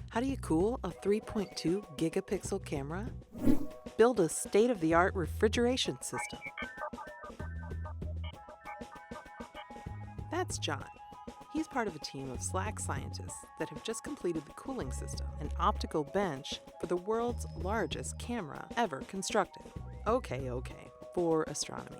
How do you cool a 3.2 gigapixel camera? Build a state-of-the-art refrigeration system. That's John. He's part of a team of SLAC scientists that have just completed the cooling system, an optical bench for the world's largest camera ever constructed. Okay, for astronomy.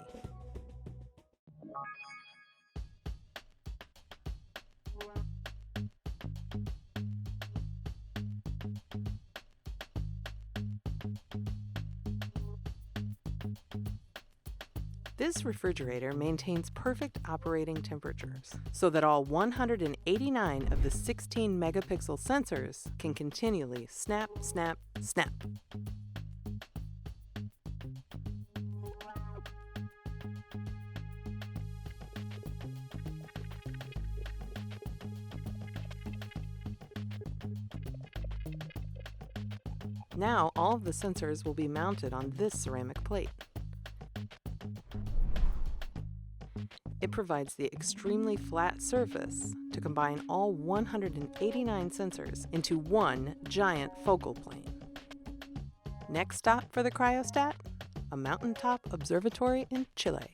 This refrigerator maintains perfect operating temperatures so that all 189 of the 16 megapixel sensors can continually snap, snap, snap. Now all of the sensors will be mounted on this ceramic plate. It provides the extremely flat surface to combine all 189 sensors into one giant focal plane. Next stop for the Cryostat, a mountaintop observatory in Chile.